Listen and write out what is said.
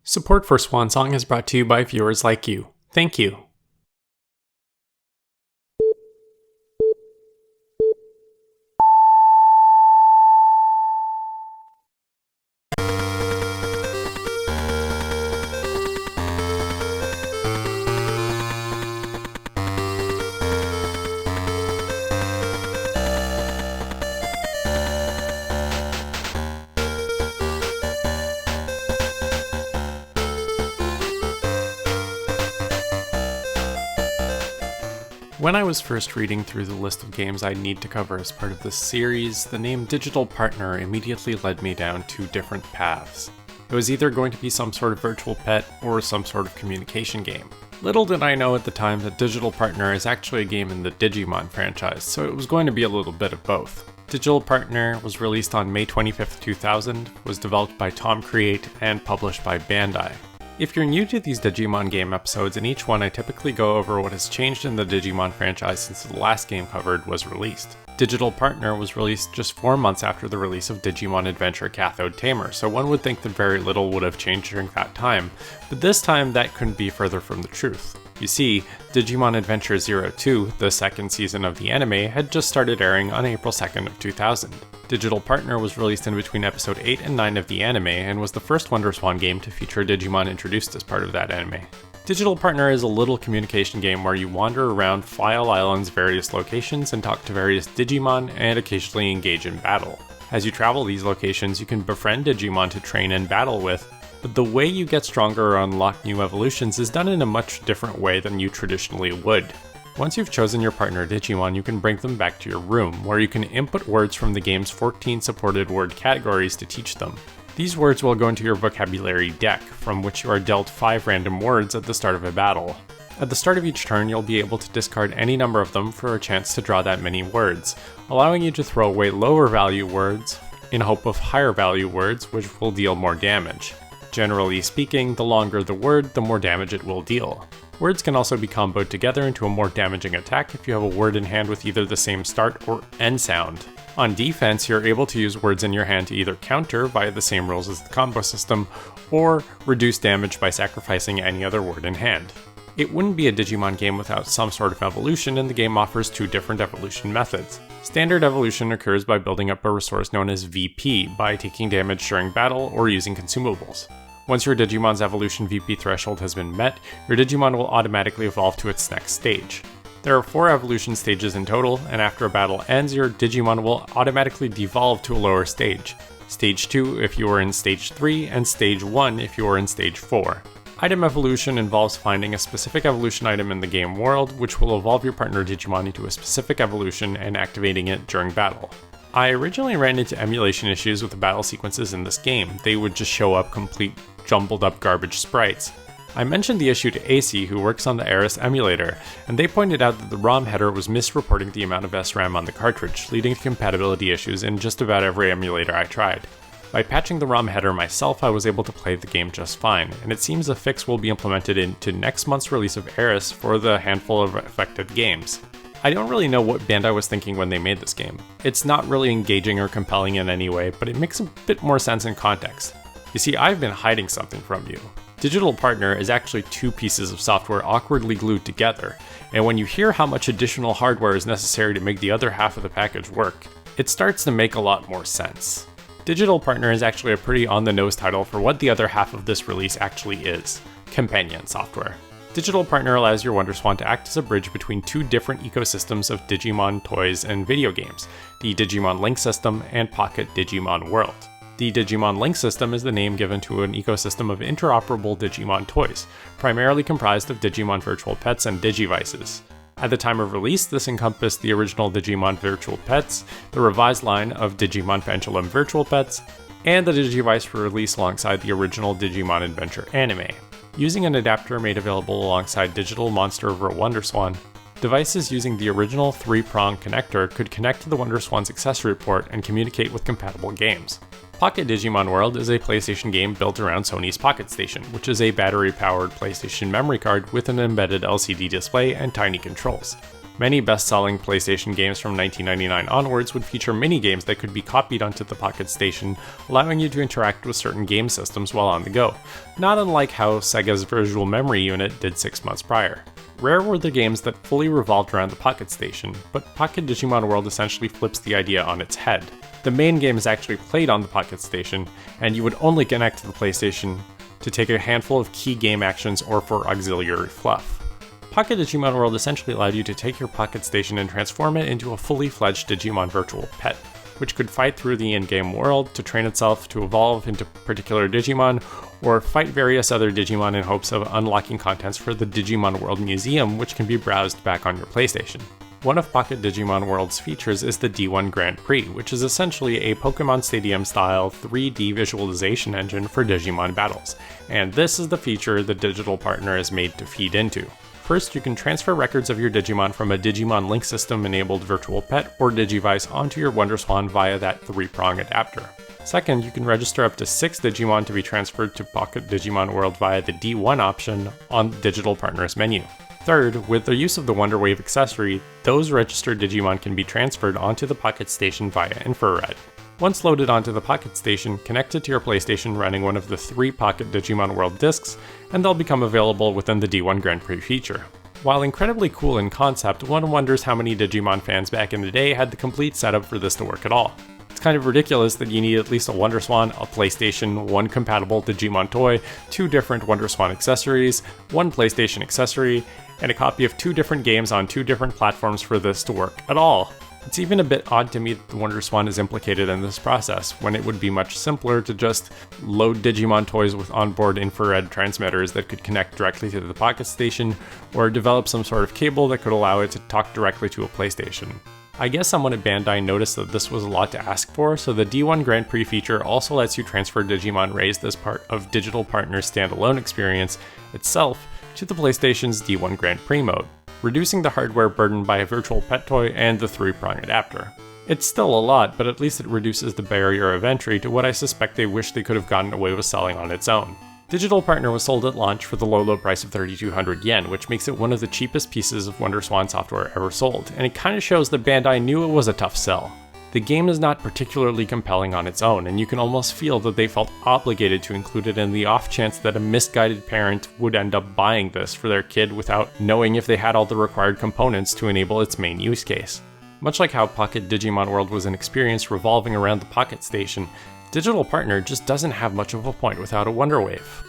Support for Swan Song is brought to you by viewers like you. Thank you. When I was first reading through the list of games I'd need to cover as part of this series, the name Digital Partner immediately led me down two different paths. It was either going to be some sort of virtual pet or some sort of communication game. Little did I know at the time that Digital Partner is actually a game in the Digimon franchise, so it was going to be a little bit of both. Digital Partner was released on May 25th, 2000, was developed by Tom Create, and published by Bandai. If you're new to these Digimon game episodes, in each one I typically go over what has changed in the Digimon franchise since the last game covered was released. Digital Partner was released just 4 months after the release of Digimon Adventure Cathode Tamer, so one would think that very little would have changed during that time, but this time that couldn't be further from the truth. You see, Digimon Adventure 02, the second season of the anime, had just started airing on April 2nd of 2000. Digital Partner was released in between episode 8 and 9 of the anime, and was the first WonderSwan game to feature Digimon introduced as part of that anime. Digital Partner is a little communication game where you wander around File Island's various locations and talk to various Digimon, and occasionally engage in battle. As you travel these locations, you can befriend Digimon to train and battle with, but the way you get stronger or unlock new evolutions is done in a much different way than you traditionally would. Once you've chosen your partner Digimon, you can bring them back to your room, where you can input words from the game's 14 supported word categories to teach them. These words will go into your vocabulary deck, from which you are dealt 5 random words at the start of a battle. At the start of each turn, you'll be able to discard any number of them for a chance to draw that many words, allowing you to throw away lower value words in hope of higher value words which will deal more damage. Generally speaking, the longer the word, the more damage it will deal. Words can also be comboed together into a more damaging attack if you have a word in hand with either the same start or end sound. On defense, you're able to use words in your hand to either counter via the same rules as the combo system, or reduce damage by sacrificing any other word in hand. It wouldn't be a Digimon game without some sort of evolution, and the game offers 2 different evolution methods. Standard evolution occurs by building up a resource known as VP by taking damage during battle or using consumables. Once your Digimon's evolution VP threshold has been met, your Digimon will automatically evolve to its next stage. There are 4 evolution stages in total, and after a battle ends, your Digimon will automatically devolve to a lower stage. Stage 2 if you are in Stage 3, and Stage 1 if you are in Stage 4. Item evolution involves finding a specific evolution item in the game world, which will evolve your partner Digimon into a specific evolution and activating it during battle. I originally ran into emulation issues with the battle sequences in this game. They would just show up complete jumbled up garbage sprites. I mentioned the issue to AC, who works on the Ares emulator, and they pointed out that the ROM header was misreporting the amount of SRAM on the cartridge, leading to compatibility issues in just about every emulator I tried. By patching the ROM header myself, I was able to play the game just fine, and it seems a fix will be implemented into next month's release of Ares for the handful of affected games. I don't really know what Bandai was thinking when they made this game. It's not really engaging or compelling in any way, but it makes a bit more sense in context. You see, I've been hiding something from you. Digital Partner is actually 2 pieces of software awkwardly glued together, and when you hear how much additional hardware is necessary to make the other half of the package work, it starts to make a lot more sense. Digital Partner is actually a pretty on-the-nose title for what the other half of this release actually is: companion software. Digital Partner allows your WonderSwan to act as a bridge between 2 different ecosystems of Digimon toys and video games, the Digimon Link system and Pocket Digimon World. The Digimon Link system is the name given to an ecosystem of interoperable Digimon toys, primarily comprised of Digimon virtual pets and Digivices. At the time of release, this encompassed the original Digimon virtual pets, the revised line of Digimon Pendulum virtual pets, and the Digivice released alongside the original Digimon Adventure anime. Using an adapter made available alongside Digital Monster over WonderSwan, devices using the original 3-prong connector could connect to the WonderSwan's accessory port and communicate with compatible games. Pocket Digimon World is a PlayStation game built around Sony's Pocket Station, which is a battery-powered PlayStation memory card with an embedded LCD display and tiny controls. Many best-selling PlayStation games from 1999 onwards would feature mini-games that could be copied onto the Pocket Station, allowing you to interact with certain game systems while on the go, not unlike how Sega's Visual Memory Unit did 6 months prior. Rare were the games that fully revolved around the Pocket Station, but Pocket Digimon World essentially flips the idea on its head. The main game is actually played on the Pocket Station, and you would only connect to the PlayStation to take a handful of key game actions or for auxiliary fluff. Pocket Digimon World essentially allowed you to take your Pocket Station and transform it into a fully fledged Digimon virtual pet, which could fight through the in-game world to train itself to evolve into particular Digimon, or fight various other Digimon in hopes of unlocking contents for the Digimon World Museum, which can be browsed back on your PlayStation. One of Pocket Digimon World's features is the D1 Grand Prix, which is essentially a Pokemon Stadium-style 3D visualization engine for Digimon battles, and this is the feature the digital partner is made to feed into. First, you can transfer records of your Digimon from a Digimon Link System-enabled virtual pet or Digivice onto your WonderSwan via that 3-prong adapter. Second, you can register up to 6 Digimon to be transferred to Pocket Digimon World via the D1 option on the Digital Partners menu. Third, with the use of the Wonder Wave accessory, those registered Digimon can be transferred onto the Pocket Station via infrared. Once loaded onto the Pocket Station, connect it to your PlayStation running one of the 3 Pocket Digimon World discs, and they'll become available within the D1 Grand Prix feature. While incredibly cool in concept, one wonders how many Digimon fans back in the day had the complete setup for this to work at all. It's kind of ridiculous that you need at least a WonderSwan, a PlayStation, 1 compatible Digimon toy, 2 different WonderSwan accessories, 1 PlayStation accessory, and a copy of 2 different games on 2 different platforms for this to work at all. It's even a bit odd to me that the WonderSwan is implicated in this process, when it would be much simpler to just load Digimon toys with onboard infrared transmitters that could connect directly to the Pocket Station, or develop some sort of cable that could allow it to talk directly to a PlayStation. I guess someone at Bandai noticed that this was a lot to ask for, so the D1 Grand Prix feature also lets you transfer Digimon raised as part of Digital Partner's standalone experience itself to the PlayStation's D1 Grand Prix mode, reducing the hardware burden by a virtual pet toy and the 3-prong adapter. It's still a lot, but at least it reduces the barrier of entry to what I suspect they wish they could have gotten away with selling on its own. Digital Partner was sold at launch for the low price of 3,200 yen, which makes it one of the cheapest pieces of WonderSwan software ever sold, and it kinda shows that Bandai knew it was a tough sell. The game is not particularly compelling on its own, and you can almost feel that they felt obligated to include it in the off chance that a misguided parent would end up buying this for their kid without knowing if they had all the required components to enable its main use case. Much like how Pocket Digimon World was an experience revolving around the Pocket Station, Digital Partner just doesn't have much of a point without a Wonder Wave.